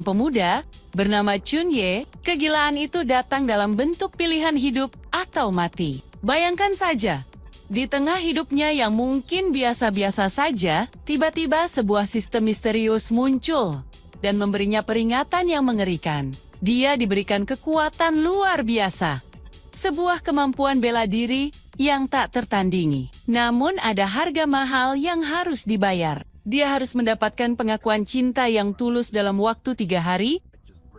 Pemuda bernama Chunye, kegilaan itu datang dalam bentuk pilihan hidup atau mati. Bayangkan saja, di tengah hidupnya yang mungkin biasa-biasa saja, tiba-tiba sebuah sistem misterius muncul dan memberinya peringatan yang mengerikan. Dia diberikan kekuatan luar biasa, sebuah kemampuan bela diri yang tak tertandingi. Namun ada harga mahal yang harus dibayar. Dia harus mendapatkan pengakuan cinta yang tulus dalam waktu 3 hari,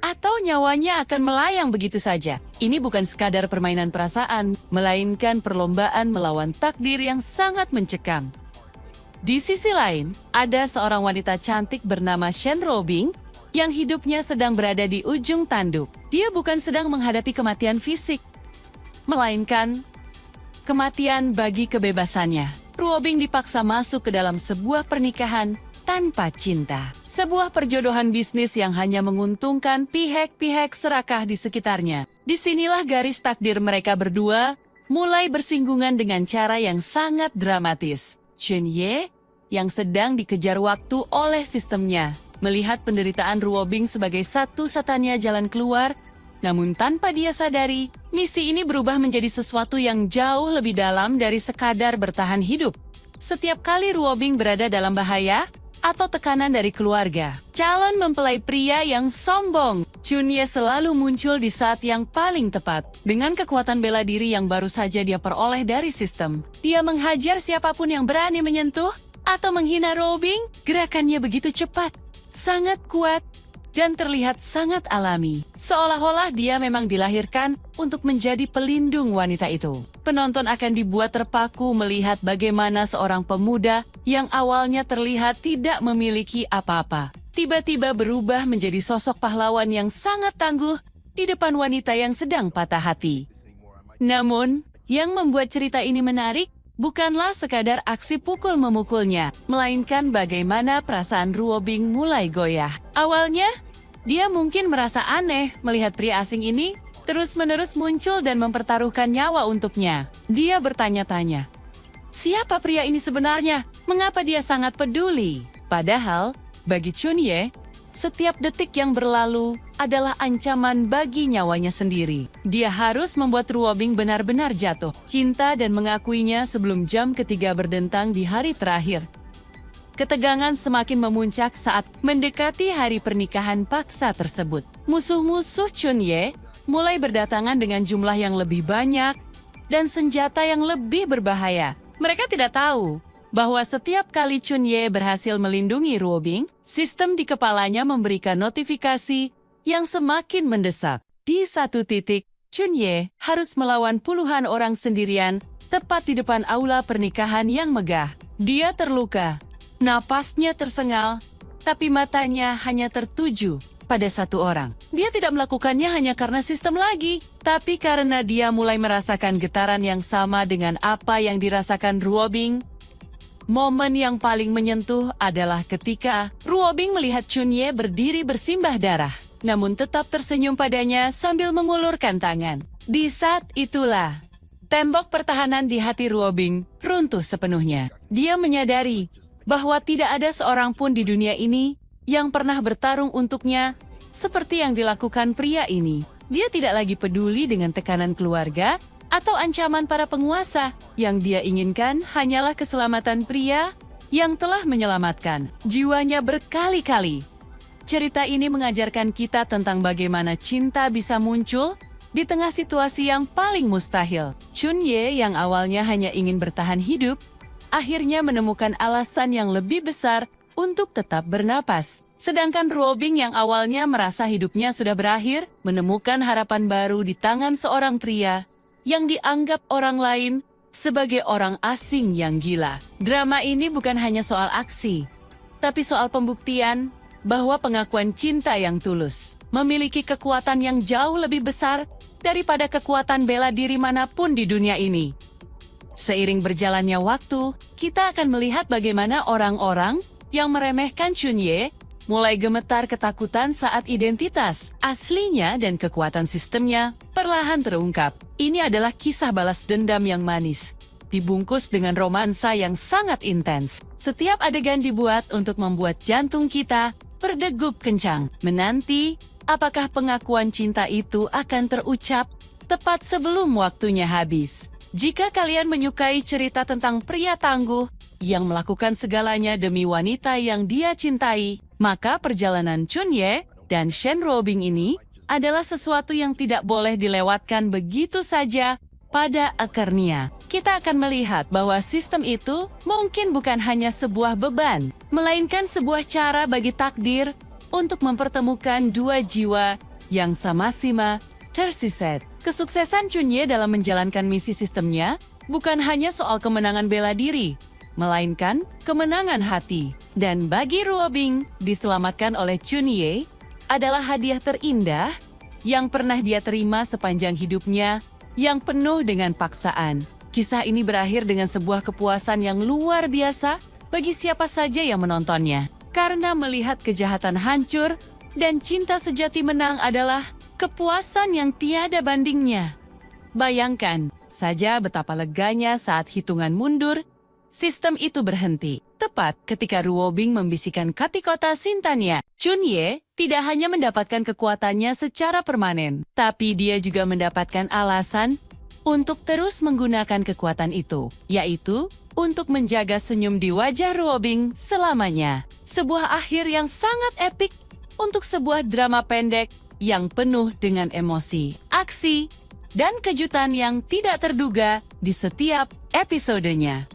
atau nyawanya akan melayang begitu saja. Ini bukan sekadar permainan perasaan, melainkan perlombaan melawan takdir yang sangat mencekam. Di sisi lain, ada seorang wanita cantik bernama Shen Ruobing, yang hidupnya sedang berada di ujung tanduk. Dia bukan sedang menghadapi kematian fisik, melainkan kematian bagi kebebasannya. Ruobing dipaksa masuk ke dalam sebuah pernikahan tanpa cinta. Sebuah perjodohan bisnis yang hanya menguntungkan pihak-pihak serakah di sekitarnya. Disinilah garis takdir mereka berdua mulai bersinggungan dengan cara yang sangat dramatis. Chunye, yang sedang dikejar waktu oleh sistemnya, melihat penderitaan Ruobing sebagai satu-satunya jalan keluar. Namun tanpa dia sadari, misi ini berubah menjadi sesuatu yang jauh lebih dalam dari sekadar bertahan hidup. Setiap kali Ruobing berada dalam bahaya atau tekanan dari keluarga, calon mempelai pria yang sombong, Chunye selalu muncul di saat yang paling tepat. Dengan kekuatan bela diri yang baru saja dia peroleh dari sistem, dia menghajar siapapun yang berani menyentuh atau menghina Ruobing. Gerakannya begitu cepat, sangat kuat, dan terlihat sangat alami. Seolah-olah dia memang dilahirkan untuk menjadi pelindung wanita itu. Penonton akan dibuat terpaku melihat bagaimana seorang pemuda yang awalnya terlihat tidak memiliki apa-apa, tiba-tiba berubah menjadi sosok pahlawan yang sangat tangguh di depan wanita yang sedang patah hati. Namun, yang membuat cerita ini menarik bukanlah sekadar aksi pukul-memukulnya, melainkan bagaimana perasaan Ruobing mulai goyah. Awalnya, dia mungkin merasa aneh melihat pria asing ini terus-menerus muncul dan mempertaruhkan nyawa untuknya. Dia bertanya-tanya, siapa pria ini sebenarnya? Mengapa dia sangat peduli? Padahal, bagi Chunye, setiap detik yang berlalu adalah ancaman bagi nyawanya sendiri. Dia harus membuat Ruobing benar-benar jatuh cinta dan mengakuinya sebelum jam ketiga berdentang di hari terakhir. Ketegangan semakin memuncak saat mendekati hari pernikahan paksa tersebut. Musuh-musuh Chunye mulai berdatangan dengan jumlah yang lebih banyak dan senjata yang lebih berbahaya. Mereka tidak tahu bahwa setiap kali Chunye berhasil melindungi Ruobing, sistem di kepalanya memberikan notifikasi yang semakin mendesak. Di satu titik, Chunye harus melawan puluhan orang sendirian tepat di depan aula pernikahan yang megah. Dia terluka, napasnya tersengal, tapi matanya hanya tertuju pada satu orang. Dia tidak melakukannya hanya karena sistem lagi, tapi karena dia mulai merasakan getaran yang sama dengan apa yang dirasakan Ruobing. Momen yang paling menyentuh adalah ketika Ruobing melihat Chunye berdiri bersimbah darah, namun tetap tersenyum padanya sambil mengulurkan tangan. Di saat itulah, tembok pertahanan di hati Ruobing runtuh sepenuhnya. Dia menyadari bahwa tidak ada seorang pun di dunia ini yang pernah bertarung untuknya seperti yang dilakukan pria ini. Dia tidak lagi peduli dengan tekanan keluarga atau ancaman para penguasa. Yang dia inginkan hanyalah keselamatan pria yang telah menyelamatkan jiwanya berkali-kali. Cerita ini mengajarkan kita tentang bagaimana cinta bisa muncul di tengah situasi yang paling mustahil. Chunye yang awalnya hanya ingin bertahan hidup, akhirnya menemukan alasan yang lebih besar untuk tetap bernapas. Sedangkan Ruobing yang awalnya merasa hidupnya sudah berakhir, menemukan harapan baru di tangan seorang pria yang dianggap orang lain sebagai orang asing yang gila. Drama ini bukan hanya soal aksi, tapi soal pembuktian bahwa pengakuan cinta yang tulus memiliki kekuatan yang jauh lebih besar daripada kekuatan bela diri manapun di dunia ini. Seiring berjalannya waktu, kita akan melihat bagaimana orang-orang yang meremehkan Chunye mulai gemetar ketakutan saat identitas aslinya dan kekuatan sistemnya perlahan terungkap. Ini adalah kisah balas dendam yang manis, dibungkus dengan romansa yang sangat intens. Setiap adegan dibuat untuk membuat jantung kita berdegup kencang, menanti apakah pengakuan cinta itu akan terucap tepat sebelum waktunya habis. Jika kalian menyukai cerita tentang pria tangguh yang melakukan segalanya demi wanita yang dia cintai, maka perjalanan Chunye dan Shen Ruobing ini adalah sesuatu yang tidak boleh dilewatkan begitu saja. Pada akarnya, kita akan melihat bahwa sistem itu mungkin bukan hanya sebuah beban, melainkan sebuah cara bagi takdir untuk mempertemukan dua jiwa yang sama-sama tersisat. Kesuksesan Chunye dalam menjalankan misi sistemnya bukan hanya soal kemenangan bela diri, melainkan kemenangan hati. Dan bagi Ruobing, diselamatkan oleh Chunye adalah hadiah terindah yang pernah dia terima sepanjang hidupnya, yang penuh dengan paksaan. Kisah ini berakhir dengan sebuah kepuasan yang luar biasa bagi siapa saja yang menontonnya. Karena melihat kejahatan hancur dan cinta sejati menang adalah kepuasan yang tiada bandingnya. Bayangkan saja betapa leganya saat hitungan mundur, sistem itu berhenti. Tepat ketika Ruobing membisikkan katikota Sintanya, Chunye tidak hanya mendapatkan kekuatannya secara permanen, tapi dia juga mendapatkan alasan untuk terus menggunakan kekuatan itu, yaitu untuk menjaga senyum di wajah Ruobing selamanya. Sebuah akhir yang sangat epik untuk sebuah drama pendek yang penuh dengan emosi, aksi, dan kejutan yang tidak terduga di setiap episodenya.